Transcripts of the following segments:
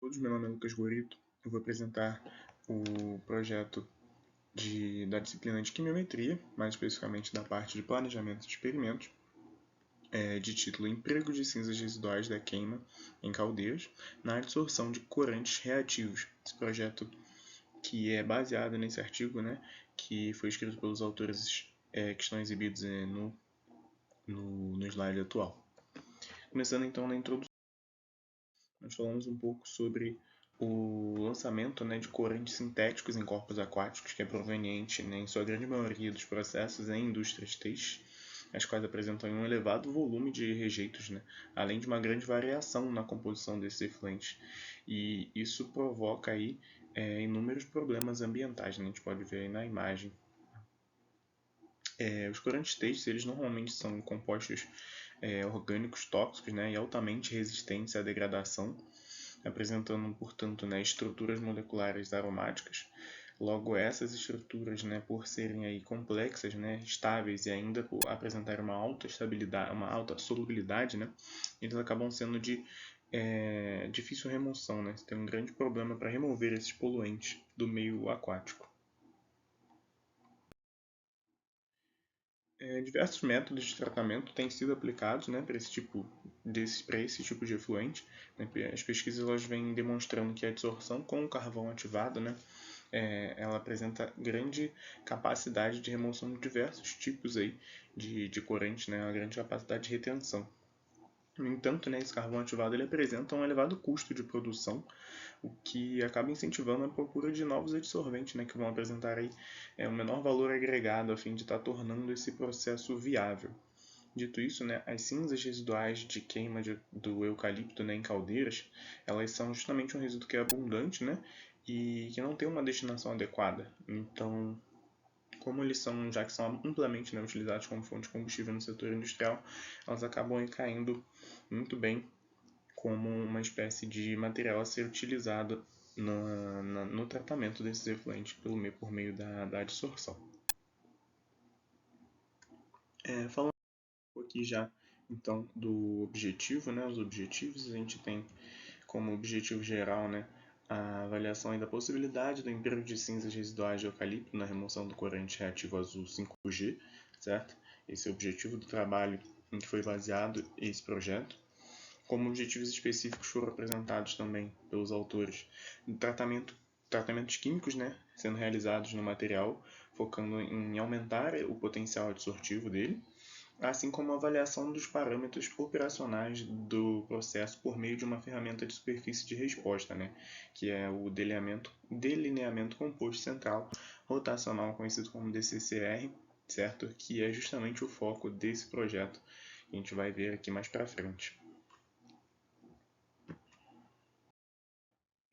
Todos, meu nome é Lucas Gorito. Eu vou apresentar o projeto da disciplina de quimiometria, mais especificamente da parte de planejamento de experimentos, de título Emprego de cinzas residuais da queima em caldeiras na adsorção de corantes reativos. Esse projeto que é baseado nesse artigo, né, que foi escrito pelos autores que estão exibidos no slide atual. Começando então na introdução, nós falamos um pouco sobre o lançamento, de corantes sintéticos em corpos aquáticos, que é proveniente, em sua grande maioria, dos processos em indústrias têxteis, as quais apresentam um elevado volume de rejeitos, além de uma grande variação na composição desses efluentes. E isso provoca aí, inúmeros problemas ambientais, a gente pode ver aí na imagem. Os corantes têxteis, eles normalmente são compostos orgânicos tóxicos, e altamente resistentes à degradação, apresentando, portanto, estruturas moleculares aromáticas. Logo, essas estruturas, por serem aí complexas, estáveis e ainda por apresentarem uma alta estabilidade, uma alta solubilidade, eles acabam sendo de difícil remoção. Você tem um grande problema para remover esses poluentes do meio aquático. Diversos métodos de tratamento têm sido aplicados para esse tipo de efluente. As pesquisas elas vêm demonstrando que a adsorção com o carvão ativado, ela apresenta grande capacidade de remoção de diversos tipos aí de corantes, uma grande capacidade de retenção. No entanto, esse carvão ativado ele apresenta um elevado custo de produção, o que acaba incentivando a procura de novos adsorventes, que vão apresentar aí, um menor valor agregado a fim de estar tornando esse processo viável. Dito isso, as cinzas residuais de queima do eucalipto em caldeiras, elas são justamente um resíduo que é abundante, e que não tem uma destinação adequada. Então, como eles são, já que são amplamente utilizados como fonte de combustível no setor industrial, elas acabam caindo muito bem como uma espécie de material a ser utilizado no tratamento desses efluentes por meio da adsorção. Falando um pouco aqui já então do objetivo, os objetivos, a gente tem como objetivo geral a avaliação da possibilidade do emprego de cinzas residuais de eucalipto na remoção do corante reativo azul 5G, certo? Esse é o objetivo do trabalho em que foi baseado esse projeto. Como objetivos específicos foram apresentados também pelos autores tratamentos químicos, sendo realizados no material, focando em aumentar o potencial adsortivo dele, assim como a avaliação dos parâmetros operacionais do processo por meio de uma ferramenta de superfície de resposta, que é o delineamento composto central rotacional, conhecido como DCCR, certo? Que é justamente o foco desse projeto, que a gente vai ver aqui mais para frente.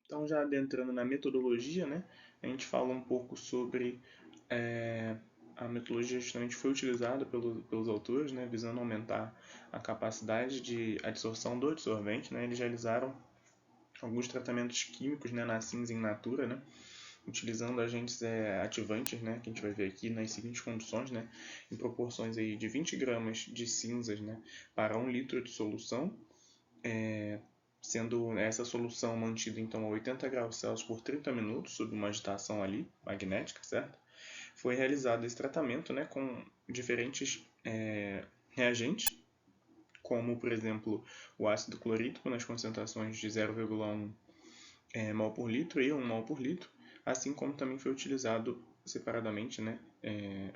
Então, já adentrando na metodologia, a gente fala um pouco sobre a metodologia justamente foi utilizada pelos autores, visando aumentar a capacidade de adsorção do adsorvente. Eles realizaram alguns tratamentos químicos na cinza in natura, utilizando agentes ativantes, que a gente vai ver aqui nas seguintes condições, em proporções aí de 20 gramas de cinzas para 1 litro de solução, sendo essa solução mantida então a 80 graus Celsius por 30 minutos sob uma agitação ali magnética, certo? Foi realizado esse tratamento com diferentes reagentes, como por exemplo o ácido clorídrico nas concentrações de 0,1 mol por litro e 1 mol por litro, assim como também foi utilizado separadamente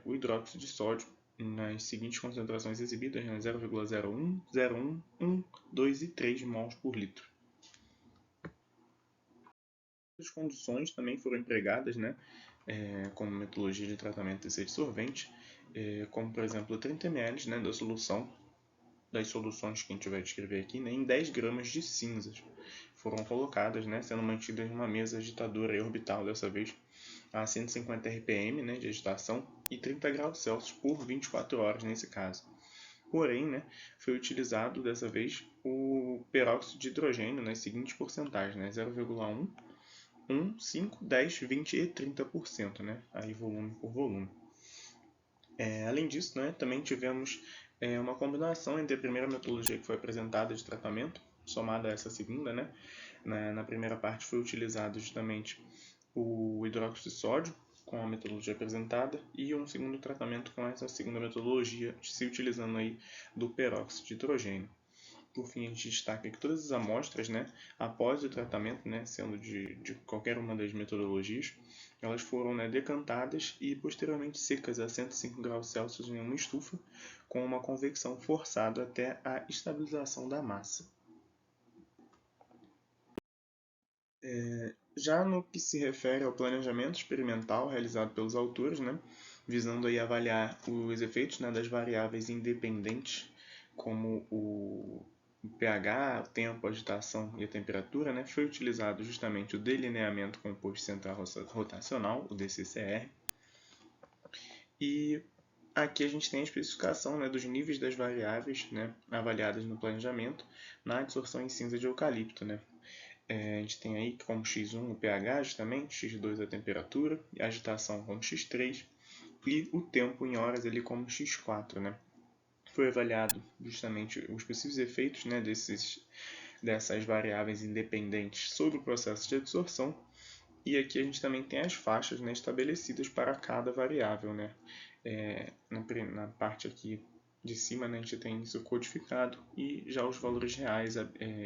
o hidróxido de sódio nas seguintes concentrações exibidas, 0,01, 0,1, 1, 2 e 3 mols por litro. As condições também foram empregadas como metodologia de tratamento desse adsorvente, como por exemplo 30 ml da solução, das soluções que a gente vai descrever aqui, em 10 gramas de cinzas foram colocadas, sendo mantidas em uma mesa agitadora orbital, dessa vez a 150 rpm de agitação e 30 graus Celsius por 24 horas nesse caso. Porém, foi utilizado dessa vez o peróxido de hidrogênio nas seguintes porcentagens, 0,1, 1, 5, 10, 20 e 30%, aí volume por volume. Além disso, também tivemos uma combinação entre a primeira metodologia que foi apresentada de tratamento, somada a essa segunda, Na primeira parte foi utilizado justamente o hidróxido de sódio, com a metodologia apresentada, e um segundo tratamento com essa segunda metodologia, se utilizando aí do peróxido de hidrogênio. Por fim, a gente destaca que todas as amostras, né, após o tratamento, né, sendo de qualquer uma das metodologias, elas foram, né, decantadas e posteriormente secas a 105 graus Celsius em uma estufa, com uma convecção forçada até a estabilização da massa. Já no que se refere ao planejamento experimental realizado pelos autores, né, visando aí avaliar os efeitos, né, das variáveis independentes, como o pH, o tempo, a agitação e a temperatura, né, foi utilizado justamente o delineamento composto central rotacional, o DCCR, e aqui a gente tem a especificação, né, dos níveis das variáveis, né, avaliadas no planejamento na adsorção em cinza de eucalipto, né. A gente tem aí como x1 o pH, justamente, x2 a temperatura, a agitação como x3 e o tempo em horas ali como x4, né. Foi avaliado justamente os possíveis efeitos, né, dessas variáveis independentes sobre o processo de adsorção. E aqui a gente também tem as faixas, né, estabelecidas para cada variável, né. Na parte aqui de cima, né, a gente tem isso codificado e já os valores reais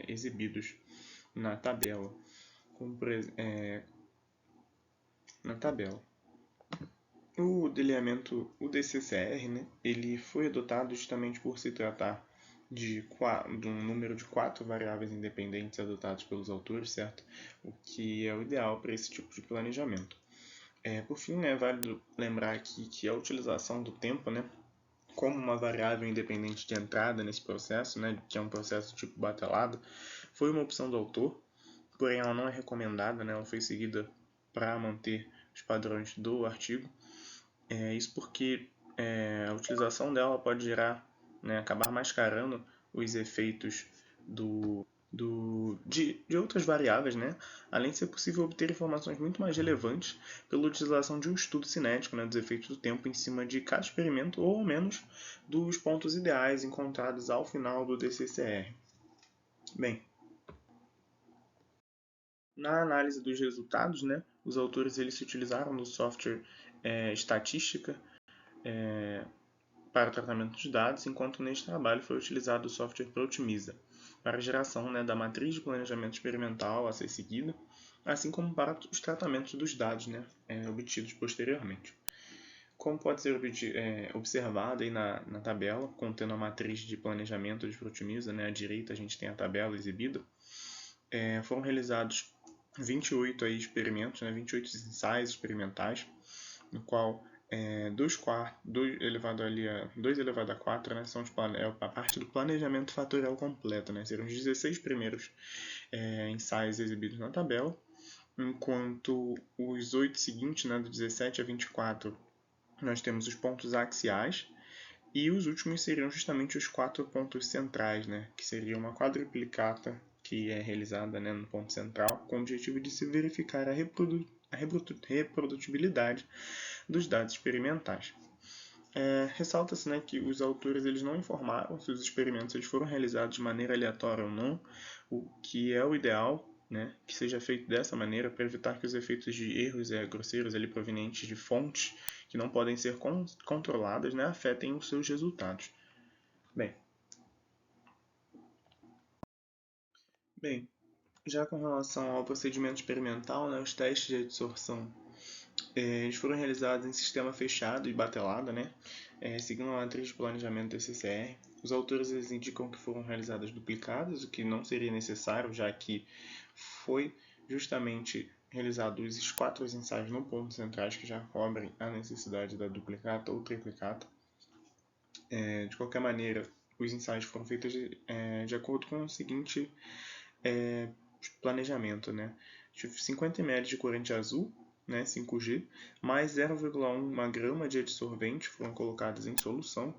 exibidos na tabela. Na tabela. O delineamento, o DCCR, né, ele foi adotado justamente por se tratar de um número de 4 variáveis independentes adotados pelos autores, certo? O que é o ideal para esse tipo de planejamento. Por fim, é válido lembrar aqui que a utilização do tempo, né, como uma variável independente de entrada nesse processo, né, que é um processo tipo batelada, foi uma opção do autor, porém ela não é recomendada, né, ela foi seguida para manter os padrões do artigo. Isso porque a utilização dela pode gerar, né, acabar mascarando os efeitos de outras variáveis, né? Além de ser possível obter informações muito mais relevantes pela utilização de um estudo cinético, né, dos efeitos do tempo em cima de cada experimento ou ao menos dos pontos ideais encontrados ao final do DCCR. Bem, na análise dos resultados, né, os autores eles se utilizaram do software estatística para o tratamento de dados, enquanto neste trabalho foi utilizado o software Prootimiza para a geração, né, da matriz de planejamento experimental a ser seguida, assim como para os tratamentos dos dados, né, obtidos posteriormente. Como pode ser observado aí na tabela, contendo a matriz de planejamento de Prootimiza, né, à direita a gente tem a tabela exibida, foram realizados 28 aí experimentos, né, 28 ensaios experimentais, no qual 2 elevado a 4, né, são a parte do planejamento fatorial completo, né, serão os 16 primeiros ensaios exibidos na tabela, enquanto os 8 seguintes, né, do 17 a 24, nós temos os pontos axiais, e os últimos seriam justamente os 4 pontos centrais, né, que seria uma quadruplicata que é realizada, né, no ponto central, com o objetivo de se verificar a reprodutibilidade dos dados experimentais. Ressalta-se, né, que os autores eles não informaram se os experimentos eles foram realizados de maneira aleatória ou não, o que é o ideal, né, que seja feito dessa maneira para evitar que os efeitos de erros grosseiros ali provenientes de fontes que não podem ser controladas, né, afetem os seus resultados. Bem, já com relação ao procedimento experimental, né, os testes de adsorção eles foram realizados em sistema fechado e batelada, né, seguindo a matriz de planejamento do CCR. Os autores eles indicam que foram realizadas duplicadas, o que não seria necessário, já que foi justamente realizado os 4 ensaios no ponto centrais que já cobrem a necessidade da duplicata ou triplicata. De qualquer maneira, os ensaios foram feitos de acordo com o seguinte planejamento, né? 50 ml de corante azul, né, 5G, mais 0,1 grama de adsorvente foram colocados em solução,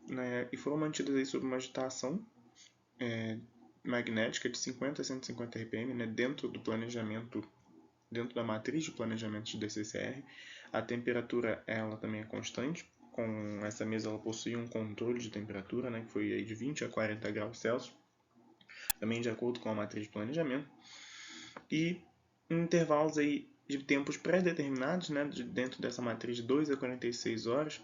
né, e foram mantidas aí sob uma agitação magnética de 50 a 150 rpm, né, dentro do planejamento, dentro da matriz de planejamento de DCCR. A temperatura ela também é constante. Com essa mesa ela possui um controle de temperatura, né, que foi aí de 20 a 40 graus Celsius, também de acordo com a matriz de planejamento. e em intervalos aí de tempos pré-determinados, né, dentro dessa matriz de 2 a 46 horas,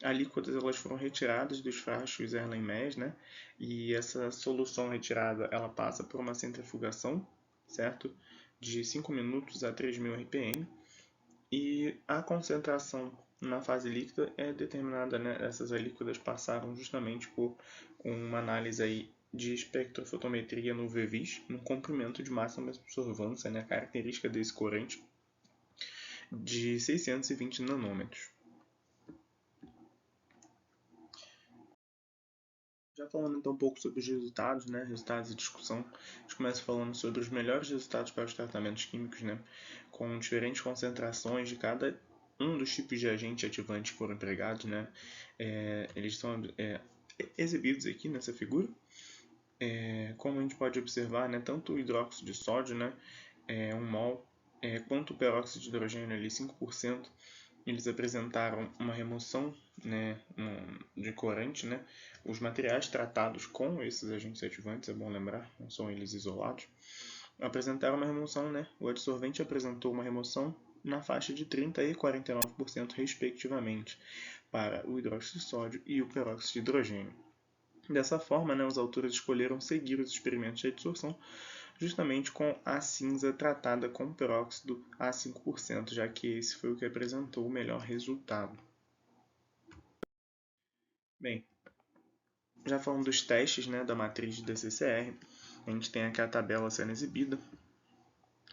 alíquotas elas foram retiradas dos frascos Erlenmesh, né, e essa solução retirada ela passa por uma centrifugação, certo, de 5 minutos a 3.000 rpm, e a concentração na fase líquida é determinada, né, essas alíquotas passaram justamente por uma análise aí de espectrofotometria no VVIS, no comprimento de máxima absorvância, né, característica desse corante, de 620 nanômetros. Já falando então um pouco sobre os resultados, né, resultados e discussão, a gente começa falando sobre os melhores resultados para os tratamentos químicos, né, com diferentes concentrações de cada um dos tipos de agente ativante que foram empregados, né, eles são exibidos aqui nessa figura. Como a gente pode observar, né, tanto o hidróxido de sódio, né, 1 mol, quanto o peróxido de hidrogênio, ali, 5%, eles apresentaram uma remoção, né, de corante, né. Os materiais tratados com esses agentes ativantes, é bom lembrar, não são eles isolados, apresentaram uma remoção, né. O adsorvente apresentou uma remoção na faixa de 30% e 49%, respectivamente, para o hidróxido de sódio e o peróxido de hidrogênio. Dessa forma, né, os autores escolheram seguir os experimentos de adsorção justamente com a cinza tratada com peróxido a 5%, já que esse foi o que apresentou o melhor resultado. Bem, já falando dos testes, né, da matriz de DCCR, a gente tem aqui a tabela sendo exibida,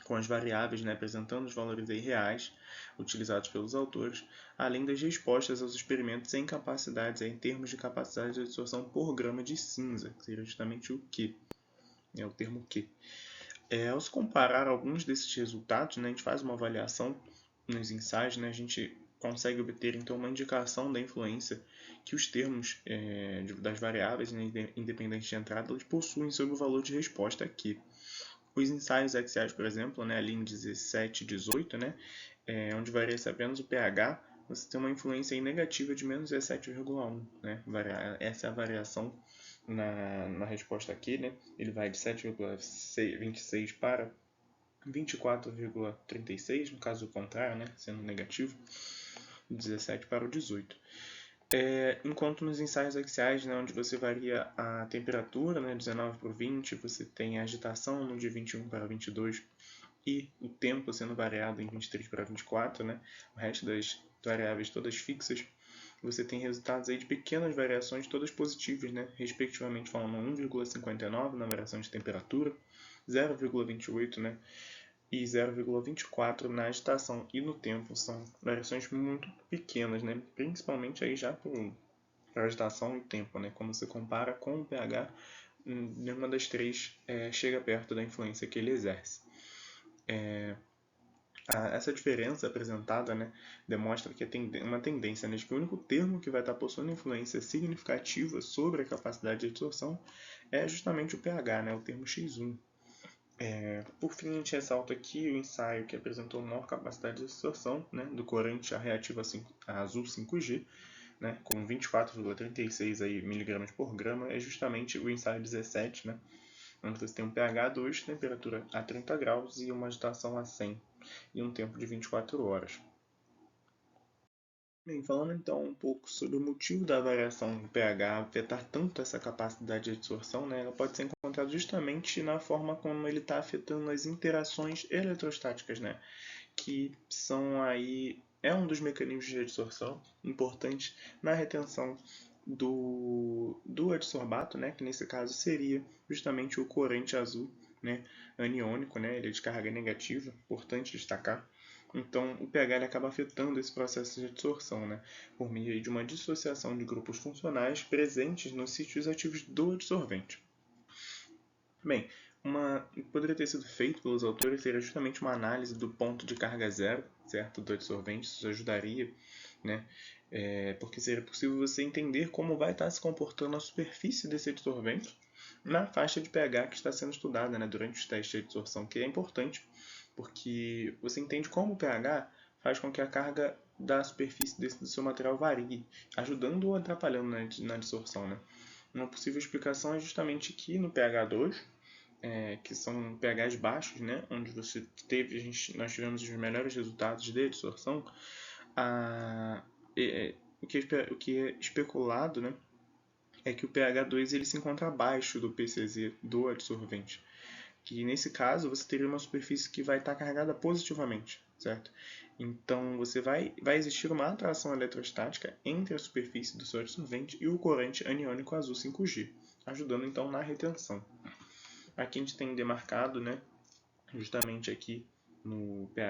com as variáveis, né, apresentando os valores aí reais utilizados pelos autores, além das respostas aos experimentos em capacidades, em termos de capacidade de adsorção por grama de cinza, que seria justamente o Q, é o termo Q. Ao se comparar alguns desses resultados, né, a gente faz uma avaliação nos ensaios, né, a gente consegue obter então uma indicação da influência que os termos das variáveis, né, independentes de entrada, eles possuem sobre o valor de resposta aqui. Os ensaios axiais, por exemplo, né, ali em 17 e 18, né, onde varia-se apenas o pH, você tem uma influência aí negativa de menos 17,1. Né? Essa é a variação na resposta aqui. Né? Ele vai de 7,26 para 24,36, no caso contrário, né, sendo negativo, 17 para o 18. Enquanto nos ensaios axiais, né, onde você varia a temperatura, né, 19 para 20, você tem a agitação no de 21 para 22 e o tempo sendo variado em 23 para 24, né, o resto das variáveis todas fixas, você tem resultados aí de pequenas variações, todas positivas, né, respectivamente falando 1,59 na variação de temperatura, 0,28, né, e 0,24 na agitação e no tempo. São variações muito pequenas, né? Principalmente aí já para agitação e tempo. Né? Quando você compara com o pH, nenhuma das três chega perto da influência que ele exerce. Essa diferença apresentada, né, demonstra que uma tendência, né, de que o único termo que vai estar possuindo influência significativa sobre a capacidade de absorção é justamente o pH, né, o termo X1. Por fim, a gente ressalta aqui o ensaio que apresentou maior capacidade de absorção, né, do corante reativo a azul 5G, né, com 24,36 mg por grama, é justamente o ensaio 17, né, onde você tem um pH 2, temperatura a 30 graus e uma agitação a 100 e um tempo de 24 horas. Bem, falando então um pouco sobre o motivo da variação do pH afetar tanto essa capacidade de absorção, né, ela pode ser encontrada justamente na forma como ele está afetando as interações eletrostáticas, né, que são aí um dos mecanismos de adsorção importantes na retenção do adsorbato, né, que nesse caso seria justamente o corante azul, né, aniônico, né, ele é de carga negativa, importante destacar. Então, o pH ele acaba afetando esse processo de adsorção, né, por meio de uma dissociação de grupos funcionais presentes nos sítios ativos do adsorvente. Bem, o que poderia ter sido feito pelos autores seria justamente uma análise do ponto de carga zero, certo, do adsorvente. Isso ajudaria, né, porque seria possível você entender como vai estar se comportando a superfície desse adsorvente na faixa de pH que está sendo estudada, né, durante os testes de adsorção, que é importante, porque você entende como o pH faz com que a carga da superfície do seu material varie, ajudando ou atrapalhando na adsorção. Né? Uma possível explicação é justamente que no pH 2, que são pHs baixos, né, onde nós tivemos os melhores resultados de adsorção, o que é especulado, né, é que o pH 2 ele se encontra abaixo do PCZ do adsorvente, que nesse caso você teria uma superfície que vai estar carregada positivamente, certo? Então vai existir uma atração eletrostática entre a superfície do seu adsorvente e o corante aniônico azul 5G, ajudando então na retenção. Aqui a gente tem demarcado, né, justamente aqui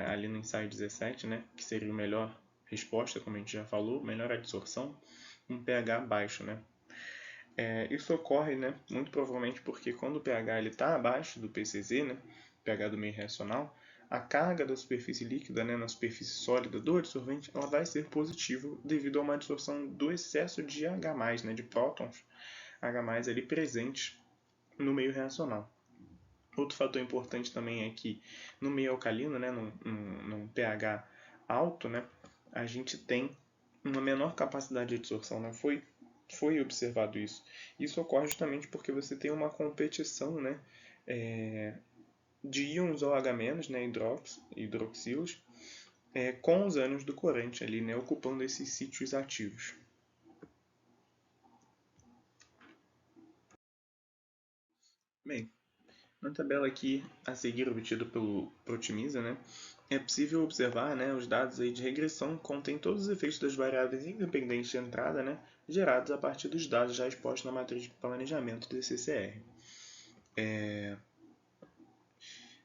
ali no ensaio 17, né, que seria a melhor resposta, como a gente já falou, melhor adsorção, um pH baixo, né. Isso ocorre, né, muito provavelmente porque quando o pH está abaixo do PCZ, né, pH do meio reacional, a carga da superfície líquida, né, na superfície sólida do adsorvente, ela vai ser positiva devido a uma adsorção do excesso de H+, né, de prótons H+, ali presentes no meio reacional. Outro fator importante também é que no meio alcalino, né, num pH alto, né, a gente tem uma menor capacidade de adsorção, né? Foi observado isso. Isso ocorre justamente porque você tem uma competição, né, de íons OH-, né, hidroxilos, com os ânions do corante ali, né, ocupando esses sítios ativos. Bem, na tabela aqui a seguir obtida pelo Protimiza, né, é possível observar, né, os dados aí de regressão contêm todos os efeitos das variáveis independentes de entrada, né, gerados a partir dos dados já expostos na matriz de planejamento do CCR.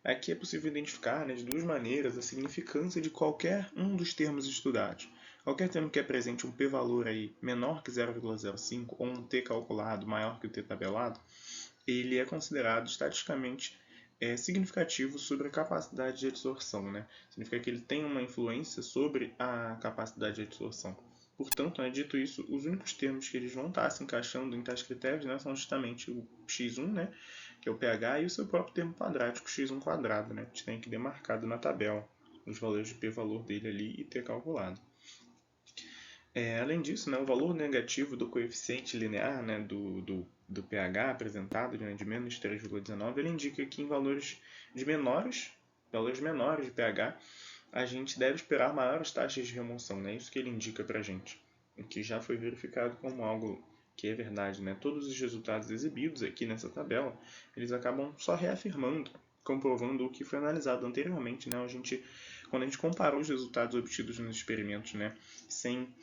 Aqui é possível identificar, né, de duas maneiras a significância de qualquer um dos termos estudados. Qualquer termo que apresente um p-valor aí menor que 0,05 ou um t calculado maior que o t tabelado, ele é considerado estatisticamente significativo sobre a capacidade de adsorção, né? Significa que ele tem uma influência sobre a capacidade de adsorção. Portanto, né, dito isso, os únicos termos que eles vão estar se encaixando em tais critérios, né, são justamente o x1, né, que é o pH, e o seu próprio termo quadrático, x1 quadrado, né? A gente tem que demarcado na tabela os valores de p-valor dele ali e ter calculado. Além disso, né, o valor negativo do coeficiente linear, né, do pH apresentado, de menos 3,19, ele indica que em valores menores de pH, a gente deve esperar maiores taxas de remoção. É isso que ele indica para a gente, o que já foi verificado como algo que é verdade. Né? Todos os resultados exibidos aqui nessa tabela, eles acabam só reafirmando, comprovando o que foi analisado anteriormente. Né? Quando a gente comparou os resultados obtidos nos experimentos, né, sem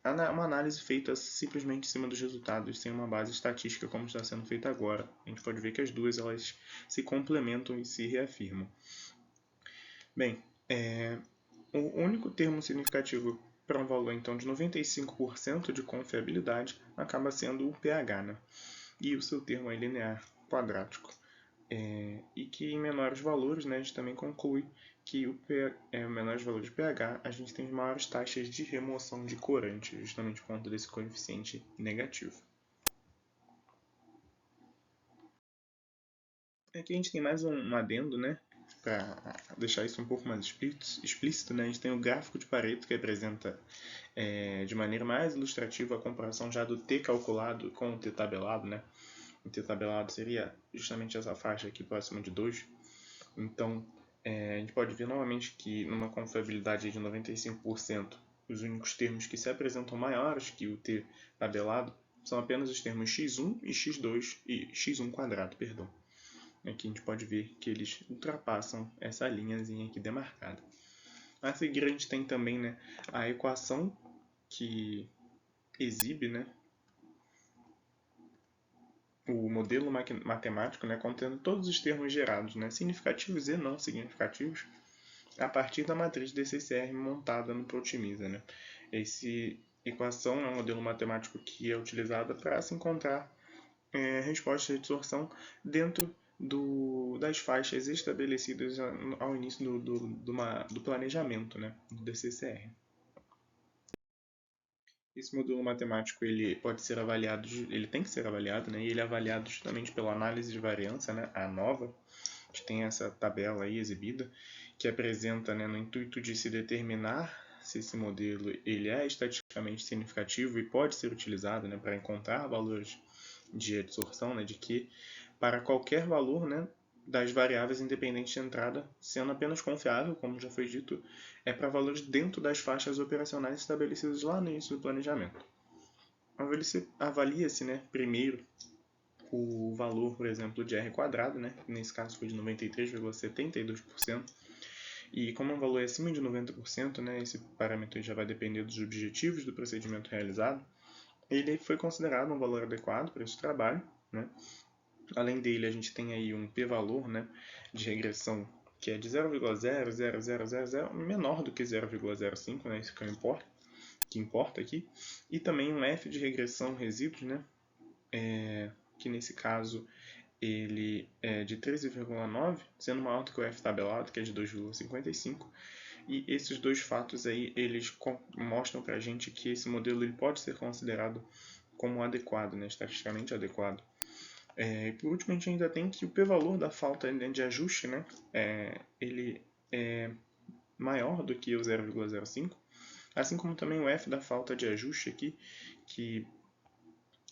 uma análise feita simplesmente em cima dos resultados, sem uma base estatística como está sendo feita agora. A gente pode ver que as duas elas se complementam e se reafirmam. Bem, o único termo significativo para um valor então de 95% de confiabilidade acaba sendo o pH, né? E o seu termo é linear quadrático. E que em menores valores, né, a gente também conclui que menores valores de pH, a gente tem maiores taxas de remoção de corante, justamente por conta desse coeficiente negativo. Aqui a gente tem mais um adendo, né, para deixar isso um pouco mais explícito, né, a gente tem o gráfico de Pareto que apresenta de maneira mais ilustrativa a comparação já do T calculado com o T tabelado, né. O T tabelado seria justamente essa faixa aqui próxima de 2. Então, a gente pode ver novamente que numa confiabilidade de 95%, os únicos termos que se apresentam maiores que o T tabelado são apenas os termos x1 e x2 e x1 quadrado, perdão. Aqui a gente pode ver que eles ultrapassam essa linhazinha aqui demarcada. A seguir a gente tem também, né, a equação que exibe, né, o modelo matemático, né, contendo todos os termos gerados, né, significativos e não significativos, a partir da matriz DCCR montada no Protimiza. Né. Essa equação é um modelo matemático que é utilizado para se encontrar respostas de absorção dentro das faixas estabelecidas ao início do planejamento, né, do DCCR. Esse modelo matemático ele pode ser avaliado, ele tem que ser avaliado, né, e ele é avaliado justamente pela análise de variância, né, a nova. A gente tem essa tabela aí exibida que apresenta, né, no intuito de se determinar se esse modelo ele é estatisticamente significativo e pode ser utilizado, né, para encontrar valores de adsorção, né, de Q, para qualquer valor, né, das variáveis independentes de entrada, sendo apenas confiável, como já foi dito, para valores dentro das faixas operacionais estabelecidas lá no início do planejamento. Avalia-se, né, primeiro o valor, por exemplo, de R quadrado, né, que nesse caso foi de 93,72%, e como o valor é acima de 90%, né, esse parâmetro já vai depender dos objetivos do procedimento realizado, ele foi considerado um valor adequado para esse trabalho, né. Além dele, a gente tem aí um p-valor, né, de regressão que é de 0,00000, menor do que 0,05, né, isso que importa aqui, e também um f de regressão resíduos, né, que nesse caso ele é de 13,9, sendo maior do que o f tabelado, que é de 2,55, e esses dois fatos aí, eles mostram para a gente que esse modelo ele pode ser considerado como adequado, né, estatisticamente adequado. E por último, a gente ainda tem que o p-valor da falta de ajuste, né, ele é maior do que o 0,05, assim como também o f da falta de ajuste aqui, que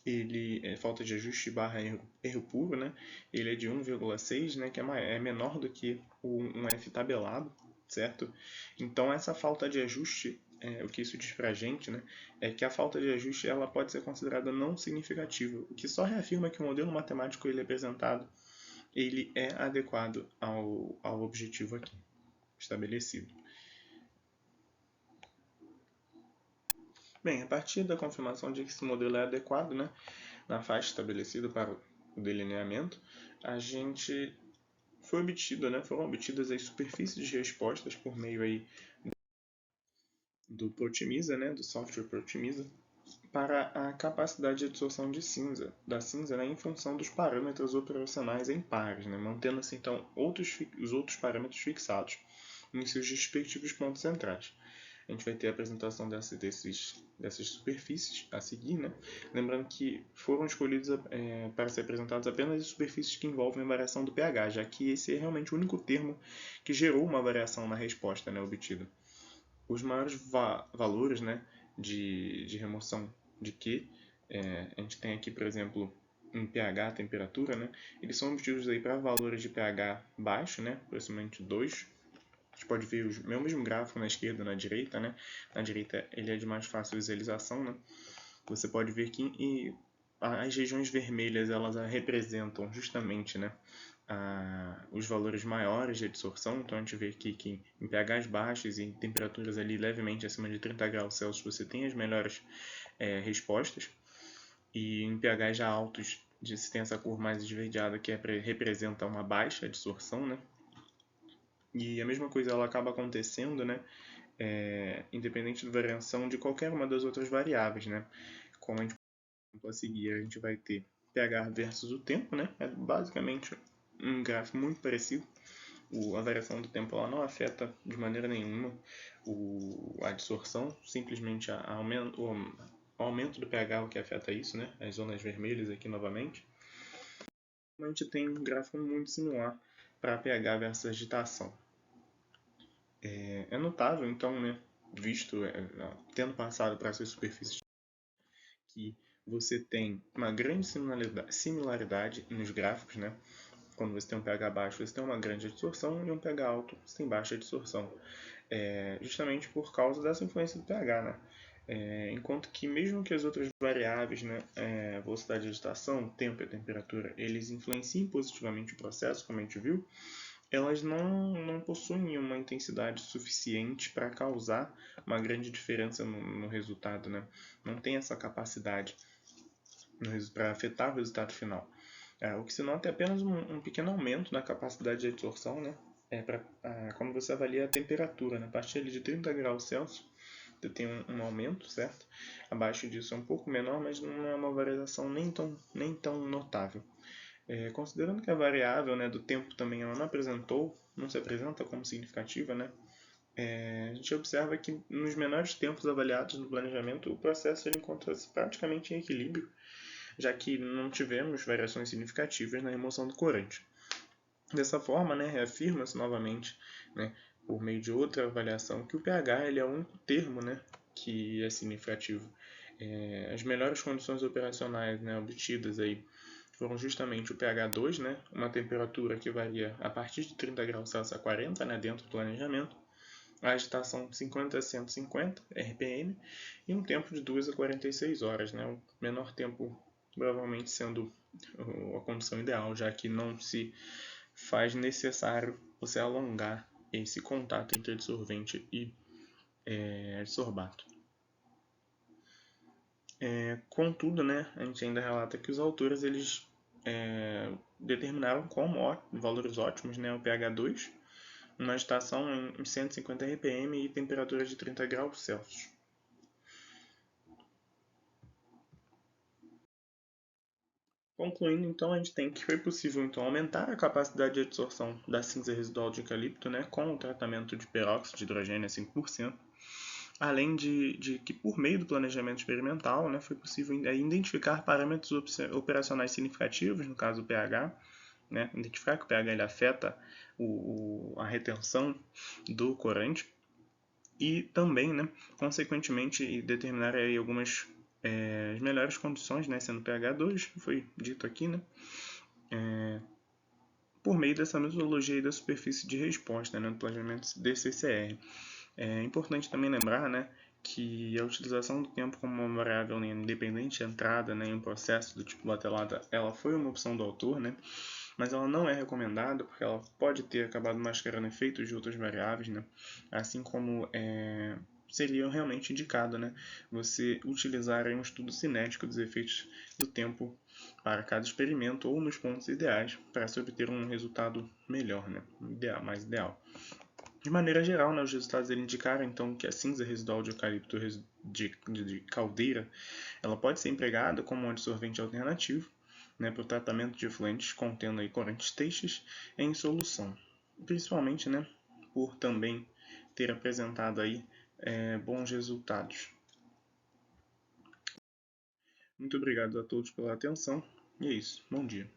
ele é falta de ajuste barra erro puro, né, ele é de 1,6, né, que é menor do que um f tabelado, certo? Então essa falta de ajuste, o que isso diz pra gente, né, é que a falta de ajuste ela pode ser considerada não significativa, o que só reafirma que o modelo matemático ele apresentado ele é adequado ao objetivo aqui estabelecido. Bem, a partir da confirmação de que esse modelo é adequado, né, na faixa estabelecida para o delineamento, a gente foram obtidas as superfícies de respostas por meio aí do Protimiza, né, do software Protimiza, para a capacidade de absorção de cinza, da cinza, né, em função dos parâmetros operacionais em pares, né, mantendo-se então os outros parâmetros fixados em seus respectivos pontos centrais. A gente vai ter a apresentação dessas superfícies a seguir, né? Lembrando que foram escolhidos para ser apresentados apenas as superfícies que envolvem a variação do pH, já que esse é realmente o único termo que gerou uma variação na resposta, né, obtida. Os maiores valores, né, de remoção de Q, a gente tem aqui, por exemplo, em pH, temperatura, né, eles são obtidos para valores de pH baixo, né, aproximadamente 2. A gente pode ver o mesmo gráfico na esquerda e na direita, né? Na direita ele é de mais fácil visualização, né? Você pode ver que as regiões vermelhas elas representam justamente, né, os valores maiores de adsorção. Então a gente vê aqui que em pHs baixos e em temperaturas ali levemente acima de 30 graus Celsius você tem as melhores respostas. E em pHs já altos você tem essa cor mais esverdeada que representa uma baixa adsorção, né? E a mesma coisa ela acaba acontecendo, né, independente da variação de qualquer uma das outras variáveis, né? Como a gente a seguir, a gente vai ter pH versus o tempo, né? É basicamente um gráfico muito parecido. A variação do tempo ela não afeta de maneira nenhuma a adsorção, simplesmente o aumento do pH é o que afeta isso, né? As zonas vermelhas aqui novamente. A gente tem um gráfico muito similar para pH versus agitação. É notável, então, né, visto, tendo passado para essas superfícies, que você tem uma grande similaridade nos gráficos, né? Quando você tem um pH baixo, você tem uma grande adsorção, e um pH alto, você tem baixa adsorção. Justamente por causa dessa influência do pH, né? Enquanto que mesmo que as outras variáveis, né, velocidade de agitação, tempo e temperatura, eles influenciem positivamente o processo, como a gente viu, elas não possuem uma intensidade suficiente para causar uma grande diferença no resultado, né? Não tem essa capacidade para afetar o resultado final. O que se nota é apenas um pequeno aumento na capacidade de adsorção, né? Quando você avalia a temperatura, né? A partir de 30 graus Celsius, você tem um aumento, certo? Abaixo disso é um pouco menor, mas não é uma variação nem tão notável. Considerando que a variável, né, do tempo também ela não se apresenta como significativa, né, a gente observa que nos menores tempos avaliados no planejamento o processo encontra-se praticamente em equilíbrio, já que não tivemos variações significativas na remoção do corante. Dessa forma, né, reafirma-se novamente, né, por meio de outra avaliação, que o pH ele é o único termo, né, que é significativo. As melhores condições operacionais, né, obtidas aí foram justamente o pH 2, né, uma temperatura que varia a partir de 30 graus Celsius a 40, né, dentro do planejamento, a agitação 50 a 150 RPM e um tempo de 2 a 46 horas, né, o menor tempo provavelmente sendo a condição ideal, já que não se faz necessário você alongar esse contato entre dissolvente e adsorbato. Contudo, né, a gente ainda relata que os autores eles determinaram como valores ótimos, né, o pH 2, uma agitação em 150 RPM e temperatura de 30 graus Celsius. Concluindo, então, a gente tem que foi possível então aumentar a capacidade de absorção da cinza residual de eucalipto, né, com o tratamento de peróxido de hidrogênio a 5%, além de que, por meio do planejamento experimental, né, foi possível identificar parâmetros operacionais significativos, no caso o pH, né, identificar que o pH ele afeta a retenção do corante e também, né, consequentemente, determinar aí algumas as melhores condições, né, sendo pH 2, foi dito aqui, né, por meio dessa metodologia aí da superfície de resposta, né, do planejamento DCCR. É importante também lembrar, né, que a utilização do tempo como uma variável independente de entrada, né, em um processo do tipo batelada, ela foi uma opção do autor, né, mas ela não é recomendada porque ela pode ter acabado mascarando efeitos de outras variáveis, né, assim como seria realmente indicado, né, você utilizar um estudo cinético dos efeitos do tempo para cada experimento ou nos pontos ideais para se obter um resultado melhor, né, mais ideal. De maneira geral, né, os resultados indicaram então que a cinza residual de eucalipto de caldeira ela pode ser empregada como um absorvente alternativo, né, para o tratamento de efluentes contendo aí corantes têxteis em solução, principalmente, né, por também ter apresentado aí bons resultados. Muito obrigado a todos pela atenção e é isso. Bom dia.